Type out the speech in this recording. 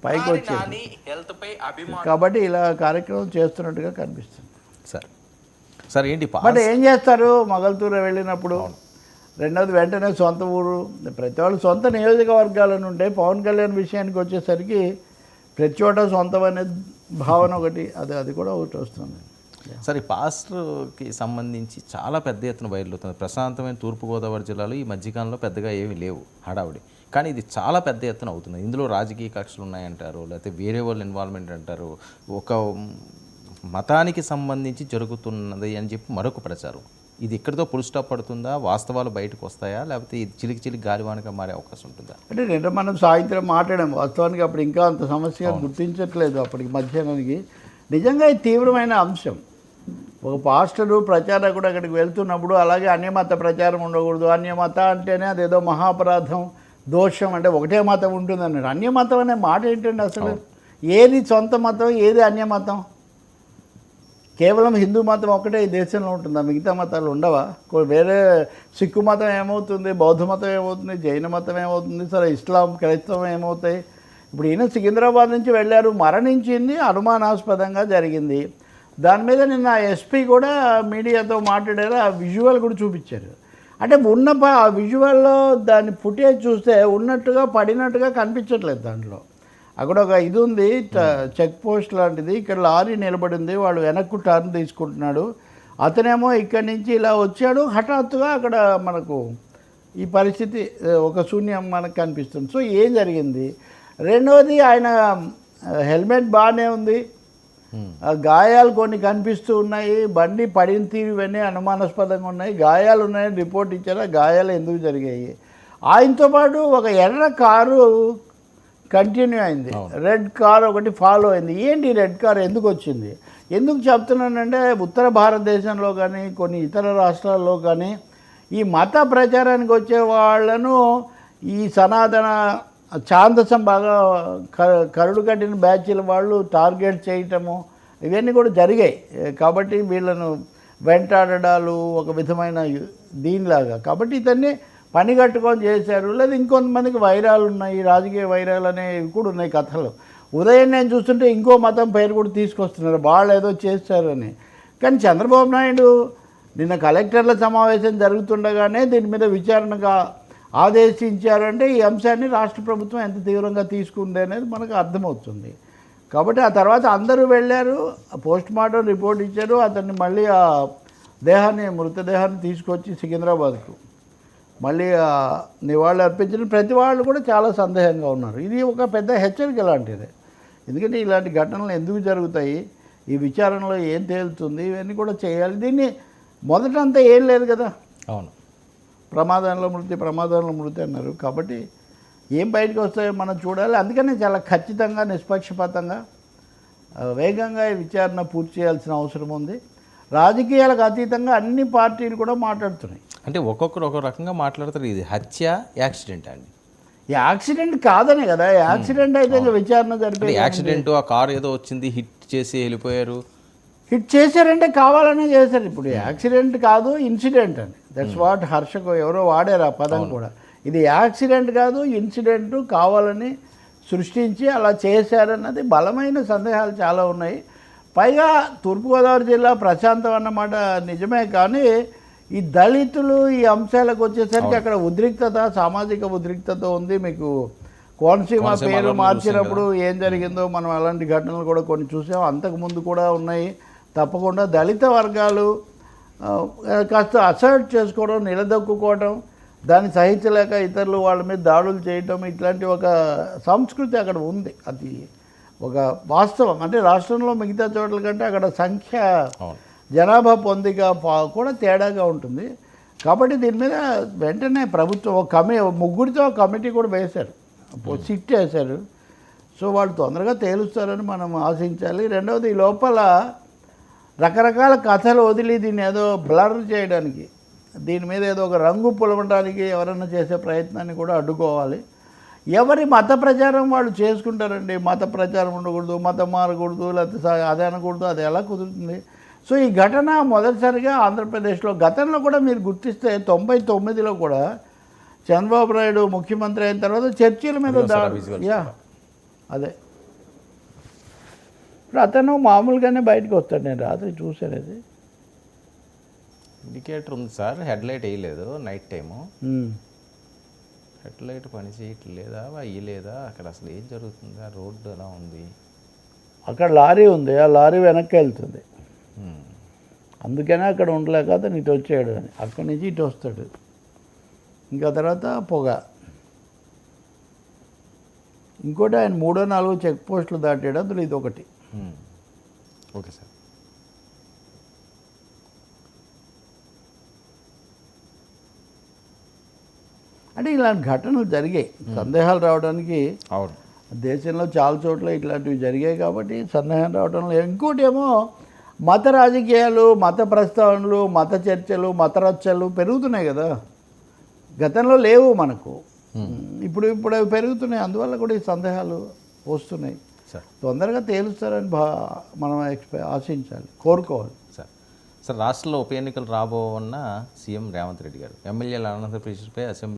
పైకి వచ్చింది. కాబట్టి ఇలా కార్యక్రమం చేస్తున్నట్టుగా కనిపిస్తుంది సార్ ఏంటి బట్ ఏం చేస్తారు మొగల్తూరు వెళ్ళినప్పుడు. రెండవది వెంటనే సొంత ఊరు, ప్రతి వాళ్ళు సొంత నియోజకవర్గాలను ఉంటాయి. పవన్ కళ్యాణ్ విషయానికి వచ్చేసరికి ప్రతి చోట సొంతం అనే భావన ఒకటి అది కూడా ఒకటి వస్తుంది. సార్ ఈ పాస్టర్కి సంబంధించి చాలా పెద్ద ఎత్తున బయలుదేరుతుంది. ప్రశాంతమైన తూర్పుగోదావరి జిల్లాలో ఈ మధ్యకాలంలో పెద్దగా ఏమీ లేవు హడావుడి, కానీ ఇది చాలా పెద్ద ఎత్తున అవుతుంది. ఇందులో రాజకీయ కక్షలు ఉన్నాయంటారు, లేకపోతే వేరే వాళ్ళు ఇన్వాల్వ్మెంట్ అంటారు, ఒక మతానికి సంబంధించి జరుగుతున్నది అని చెప్పి మరొక ప్రచారం. ఇది ఇక్కడితో ఫుల్ స్టాప్ పడుతుందా? వాస్తవాలు బయటకు వస్తాయా, లేకపోతే ఇది చిలికి గాలివానగా మారే అవకాశం ఉంటుందా? అంటే నిన్న మనం సాయంత్రం మాట్లాడాం. వాస్తవానికి అప్పుడు ఇంకా అంత సమస్య గుర్తించట్లేదు. అప్పటికి మధ్యాహ్నానికి నిజంగా ఇది తీవ్రమైన అంశం. ఒక పాస్టరు ప్రచారకుడు అక్కడికి వెళ్తున్నప్పుడు అలాగే అన్యమత ప్రచారం ఉండకూడదు. అన్యమత అంటేనే అదేదో మహాపరాధం, దోషం. అంటే ఒకటే మతం ఉంటుంది అన్నాడు. అన్యమతం అనే మాట ఏంటండి అసలు? ఏది సొంత మతం, ఏది అన్యమతం? కేవలం హిందూ మతం ఒకటే ఈ దేశంలో ఉంటుందా? మిగతా మతాలు ఉండవా? వేరే సిక్కు మతం ఏమవుతుంది, బౌద్ధ మతం ఏమవుతుంది, జైన మతం ఏమవుతుంది, సరే ఇస్లాం క్రైస్తవం ఏమవుతాయి? ఇప్పుడు ఈయన సికింద్రాబాద్ నుంచి వెళ్ళారు, మరణించింది అనుమానాస్పదంగా జరిగింది. దాని మీద నిన్న ఎస్పీ కూడా మీడియాతో మాట్లాడారు. ఆ విజువల్ కూడా చూపించారు. అంటే ఉన్న ఆ విజువల్లో దాని ఫుటేజ్ చూస్తే ఉన్నట్టుగా పడినట్టుగా కనిపించట్లేదు. దాంట్లో అక్కడ ఒక ఇది ఉంది, చెక్ పోస్ట్ లాంటిది. ఇక్కడ లారీ నిలబడింది, వాడు వెనక్కు టర్న్ తీసుకుంటున్నాడు. అతనేమో ఇక్కడి నుంచి ఇలా వచ్చాడు. హఠాత్తుగా అక్కడ మనకు ఈ పరిస్థితి ఒక శూన్యం మనకు కనిపిస్తుంది. సో ఏం జరిగింది? రెండవది ఆయన హెల్మెట్ బాగానే ఉంది, గాయాలు కొన్ని కనిపిస్తూ ఉన్నాయి, బండి పడిన తీరు ఇవన్నీ అనుమానాస్పదంగా ఉన్నాయి, గాయాలు ఉన్నాయని రిపోర్ట్ ఇచ్చారు. ఆ గాయాలు ఎందుకు జరిగాయి? ఆయనతో పాటు ఒక ఎర్ర కారు కంటిన్యూ అయింది, రెడ్ కార్ ఒకటి ఫాలో అయింది. ఏంటి రెడ్ కార్ ఎందుకు వచ్చింది? ఎందుకు చెప్తున్నానంటే ఉత్తర భారతదేశంలో కానీ కొన్ని ఇతర రాష్ట్రాల్లో కానీ ఈ మత ప్రచారానికి వచ్చే వాళ్ళను ఈ సనాతన ఛాందసం బాగా కరుడు కట్టిన బ్యాచ్ల వాళ్ళు టార్గెట్ చేయటము ఇవన్నీ కూడా జరిగాయి. కాబట్టి వీళ్ళను వెంటాడడాలు ఒక విధమైన దీనిలాగా. కాబట్టి ఇతన్ని పని కట్టుకొని చేశారు. లేదా ఇంకొంతమందికి వైరాలు ఉన్నాయి, రాజకీయ వైరాలు అనేవి కూడా ఉన్నాయి కథలు. ఉదయం నేను చూస్తుంటే ఇంకో మతం పేరు కూడా తీసుకొస్తున్నారు, వాళ్ళు ఏదో చేశారని. కానీ చంద్రబాబు నాయుడు నిన్న కలెక్టర్ల సమావేశం జరుగుతుండగానే దీని మీద విచారణగా ఆదేశించారంటే ఈ అంశాన్ని రాష్ట్ర ప్రభుత్వం ఎంత తీవ్రంగా తీసుకుంది అనేది మనకు అర్థమవుతుంది. కాబట్టి ఆ తర్వాత అందరూ వెళ్ళారు, పోస్ట్ మార్టం రిపోర్ట్ ఇచ్చారు. అతన్ని మళ్ళీ ఆ మృతదేహాన్ని తీసుకొచ్చి సికింద్రాబాద్కు మళ్ళీ నివాళులు అర్పించిన ప్రతి వాళ్ళు కూడా చాలా సందేహంగా ఉన్నారు. ఇది ఒక పెద్ద హెచ్చరిక లాంటిది. ఎందుకంటే ఇలాంటి ఘటనలు ఎందుకు జరుగుతాయి, ఈ విచారణలో ఏం తేలుతుంది, ఇవన్నీ కూడా చేయాలి. దీన్ని మొదటంతా ఏం లేదు కదా. అవును, ప్రమాదంలో మృతి అన్నారు. కాబట్టి ఏం బయటకు వస్తాయో మనం చూడాలి. అందుకనే చాలా ఖచ్చితంగా, నిష్పక్షపాతంగా, వేగంగా ఈ విచారణ పూర్తి చేయాల్సిన అవసరం ఉంది. రాజకీయాలకు అతీతంగా అన్ని పార్టీలు కూడా మాట్లాడుతున్నాయి. అంటే ఒక్కొక్కరు ఒక రకంగా మాట్లాడతారు. ఇది హత్య, యాక్సిడెంట్ అండి. యాక్సిడెంట్ కాదనే కదా. యాక్సిడెంట్ అయితే విచారణ జరిపే. యాక్సిడెంట్, ఆ కారు ఏదో వచ్చింది, హిట్ చేసి వెళ్ళిపోయారు. హిట్ చేశారంటే కావాలనే చేశారు. ఇప్పుడు యాక్సిడెంట్ కాదు, ఇన్సిడెంట్ అని. దట్స్ వాట్ హర్షకు ఎవరో వాడారు ఆ పదం కూడా. ఇది యాక్సిడెంట్ కాదు, ఇన్సిడెంట్, కావాలని సృష్టించి అలా చేశారన్నది బలమైన సందేహాలు చాలా ఉన్నాయి. పైగా తూర్పుగోదావరి జిల్లా ప్రశాంతం అన్నమాట నిజమే, కానీ ఈ దళితులు ఈ అంశాలకు వచ్చేసరికి అక్కడ ఉద్రిక్తత, సామాజిక ఉద్రిక్తత ఉంది. మీకు కోనసీమ పేరు మార్చినప్పుడు ఏం జరిగిందో మనం అలాంటి ఘటనలు కూడా కొన్ని చూసాం. అంతకుముందు కూడా ఉన్నాయి. తప్పకుండా దళిత వర్గాలు కాస్త అసర్ట్ చేసుకోవడం, నిలదొక్కుకోవడం, దాన్ని సహించలేక ఇతరులు వాళ్ళ మీద దాడులు చేయటం, ఇట్లాంటి ఒక సంస్కృతి అక్కడ ఉంది. అది ఒక వాస్తవం. అంటే రాష్ట్రంలో మిగతా చోట్ల కంటే అక్కడ సంఖ్య, జనాభా పొందిక కూడా తేడాగా ఉంటుంది. కాబట్టి దీని మీద వెంటనే ప్రభుత్వం ఒక ముగ్గురితో కమిటీ కూడా వేశారు, సిట్ వేశారు. సో వాళ్ళు తొందరగా తేలుస్తారని మనం ఆశించాలి. రెండవది, ఈ లోపల రకరకాల కథలు వదిలి దీన్ని ఏదో బ్లర్ చేయడానికి, దీని మీద ఏదో ఒక రంగు పులవడానికి ఎవరైనా చేసే ప్రయత్నాన్ని కూడా అడ్డుకోవాలి. ఎవరి మత ప్రచారం వాళ్ళు చేసుకుంటారండి. మత ప్రచారం ఉండకూడదు, మతం మారకూడదు, లేకపోతే అదే అనకూడదు, అది ఎలా కుదురుతుంది? సో ఈ ఘటన మొదటిసారిగా ఆంధ్రప్రదేశ్లో, గతంలో కూడా మీరు గుర్తిస్తే 99లో కూడా చంద్రబాబు నాయుడు ముఖ్యమంత్రి అయిన తర్వాత చర్చిల మీద అదే ఇప్పుడు అతను మామూలుగానే బయటకు వస్తాడు, నేను రాత్రి చూశాను అది. ఇండికేటర్ ఉంది సార్, హెడ్ లైట్ వేయలేదు నైట్ టైము. ఉమ్. హెడ్ లైట్ పని చేయట్లేదా వేయలేదా, అక్కడ అసలు ఏం జరుగుతుంది, ఆ రోడ్డు ఎలా ఉంది? అక్కడ లారీ ఉంది, ఆ లారీ వెనక్కి వెళ్తుంది, ఉమ్. అందుకనే అక్కడ ఉండలేక అతను ఇటు వచ్చాడు అని. అక్కడి నుంచి ఇటు వస్తాడు, ఇంకా తర్వాత పొగ. ఇంకోటి ఆయన 3-4 చెక్ పోస్టులు దాటాడు, అందులో ఇది ఒకటి. ఉమ్. Okay sir. అంటే ఇలాంటి ఘటనలు జరిగాయి, సందేహాలు రావడానికి. అవును. దేశంలో చాలా చోట్ల ఇట్లాంటివి జరిగాయి కాబట్టి సందేహం రావడంలో. ఇంకోటి ఏమో మత రాజకీయాలు, మత ప్రస్తావనలు, మత చర్చలు, మత రచ్చలు పెరుగుతున్నాయి కదా. గతంలో లేవు మనకు, ఇప్పుడు అవి పెరుగుతున్నాయి. అందువల్ల కూడా ఈ సందేహాలు వస్తున్నాయి. సార్ తొందరగా తేలుస్తారని మనం ఆశించాలి, కోరుకోవాలి. సార్ రాష్ట్రంలో ఉప ఎన్నికలు రాబోన్న సీఎం రేవంత్ రెడ్డి గారు ఎమ్మెల్యేల అనంతపురంపై అసెంబ్లీ